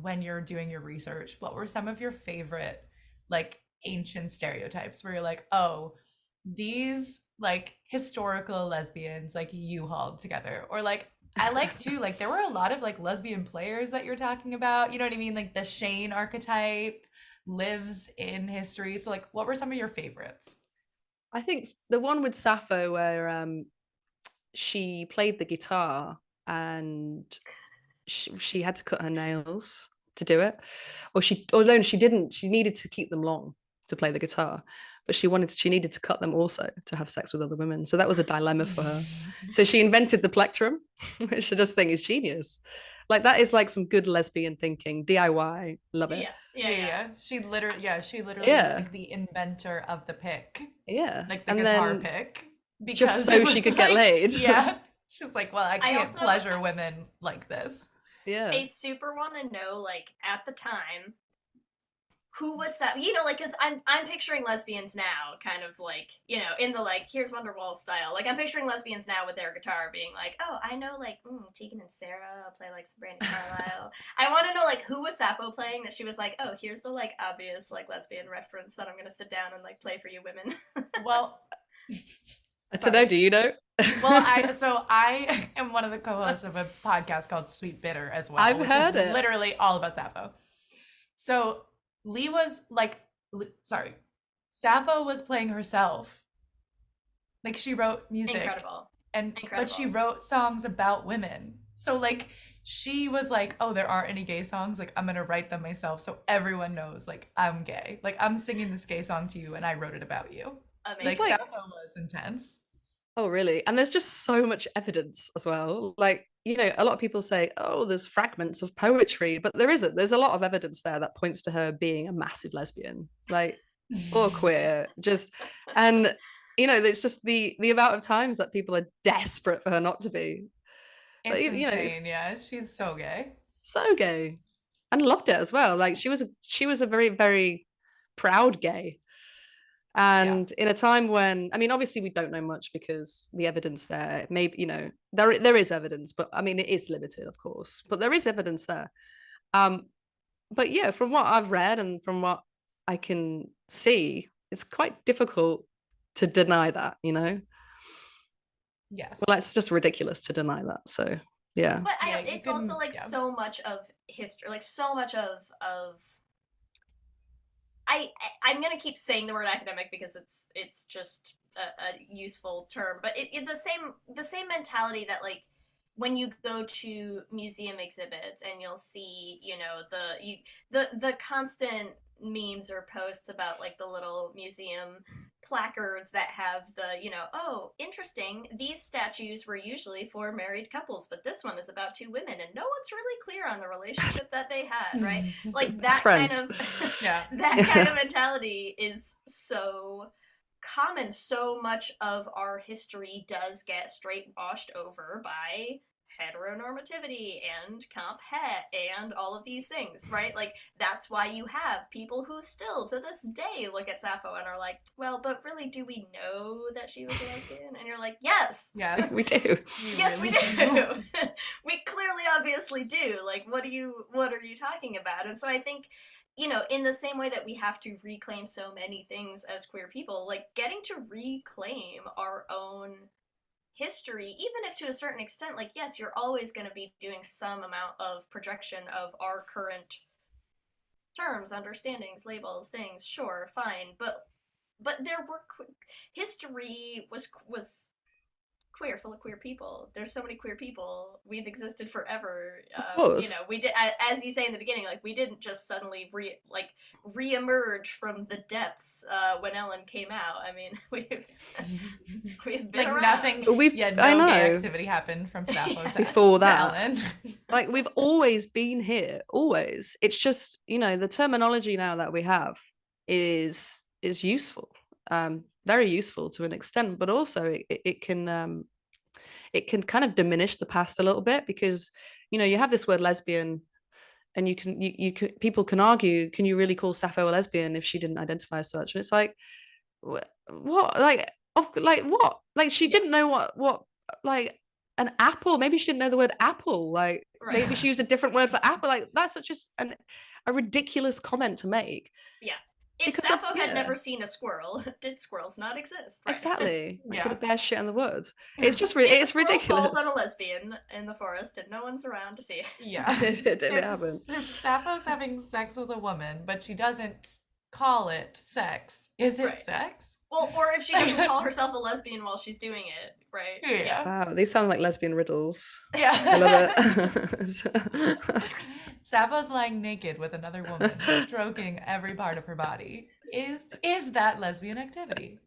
when you're doing your research, what were some of your favorite like ancient stereotypes where you're like, oh, these like historical lesbians like U-hauled together, or like I like too, like there were a lot of like lesbian players that you're talking about. You know what I mean? Like the Shane archetype lives in history. So like, what were some of your favorites? I think the one with Sappho where she played the guitar and she had to cut her nails to do it, or no, she didn't. She needed to keep them long to play the guitar, but she needed to cut them also to have sex with other women. So that was a dilemma for her. So she invented the plectrum, which I just think is genius. Like that is like some good lesbian thinking, DIY. Love it. Yeah, yeah, Yeah, yeah. yeah. She literally is Yeah, like the inventor of the pick, yeah. like the And guitar then pick, just because it so she was could get like, laid. yeah. She's like, well, I I can't also pleasure women like this. Yeah. I super want to know, like, at the time, who was that? You know, like, cause I'm picturing lesbians now, kind of like, you know, in the like, here's Wonderwall style. Like, I'm picturing lesbians now with their guitar, being like, oh, I know, like, Tegan and Sarah play like some Brandy Carlisle. I want to know, like, who was Sappho playing that she was like, oh, here's the like obvious like lesbian reference that I'm gonna sit down and like play for you women. Well, I don't know. sorry. Do you know? Well, I am one of the co-hosts of a podcast called Sweet Bitter as I've well, which is heard it. literally all about Sappho. So Lee was like, sorry, Sappho was playing herself. Like she wrote music, Incredible. and but she Incredible. wrote songs about women. So like she was like, oh, there aren't any gay songs. Like I'm gonna write them myself, so everyone knows like I'm gay. Like I'm singing this gay song to you, and I wrote it about you. It's Like Amazing. like, Sappho was intense. oh, really? And there's just so much evidence as well. Like, a lot of people say, oh, there's fragments of poetry, but there isn't. There's a lot of evidence there that points to her being a massive lesbian, like, or queer. Just, and, it's just the amount of times that people are desperate for her not to be. But, It's insane. Yeah, she's so gay. so gay and loved it as well. Like, she was a very, very proud gay. Yeah. And in a time when, I mean, obviously we don't know much because the evidence there, maybe, there is evidence, but I mean, it is limited, of course, but there is evidence there. Um, but yeah, from what I've read and from what I can see, it's quite difficult to deny that, Yes. Well, it's just ridiculous to deny that. So yeah. But Yeah, you it's also can. like Yeah. so much of history, like so much of I'm gonna keep saying the word academic because it's just a useful term, but the same mentality that like when you go to museum exhibits and you'll see the constant memes or posts about like the little museum placards that have the oh interesting, these statues were usually for married couples but this one is about two women and no one's really clear on the relationship that they had, right? Like Best that kind friends. of Yeah. that kind of mentality is so common. So much of our history does get straight washed over by heteronormativity and comp het and all of these things, right? Like that's why you have people who still to this day look at Sappho and are like, well, but really, do we know that she was a lesbian? And you're like, yes, Yes. We do. yes, really we do. We clearly, obviously do. Like, what are you talking about? And so I think, in the same way that we have to reclaim so many things as queer people, like getting to reclaim our own history, even if to a certain extent, like, yes, you're always going to be doing some amount of projection of our current terms, understandings, labels, things, sure, fine, but there were history was queer, full of queer people. There's so many queer people. We've existed forever. Of course. We did, as you say in the beginning, like we didn't just suddenly re-emerge from the depths when Ellen came out. I mean, we've been Like around. nothing. We've, Yeah, I no gay know. activity happened from Sappho to, Before to that. Ellen. Like we've always been here, always. It's just, the terminology now that we have is useful, very useful to an extent, but also it can kind of diminish the past a little bit because you have this word lesbian and you can people can argue, can you really call Sappho a lesbian if she didn't identify as such? And it's like, what, like what, like she didn't know what like an apple. Maybe she didn't know the word apple. Like Right. maybe she used a different word for apple. Like that's such a ridiculous comment to make. Yeah. If Because Sappho had never seen a squirrel, did squirrels not exist? Right. Exactly. Yeah. Could have bear shit in the woods. It's just If it's a squirrel ridiculous. falls on a lesbian in the forest and no one's around to see it. Yeah. it didn't happen. If Sappho's having sex with a woman, but she doesn't call it sex, is it Right. sex? Well, or if she doesn't call herself a lesbian while she's doing it, right? Yeah. Wow, these sound like lesbian riddles. Yeah. I love it. Sappho's lying naked with another woman, stroking every part of her body. Is that lesbian activity?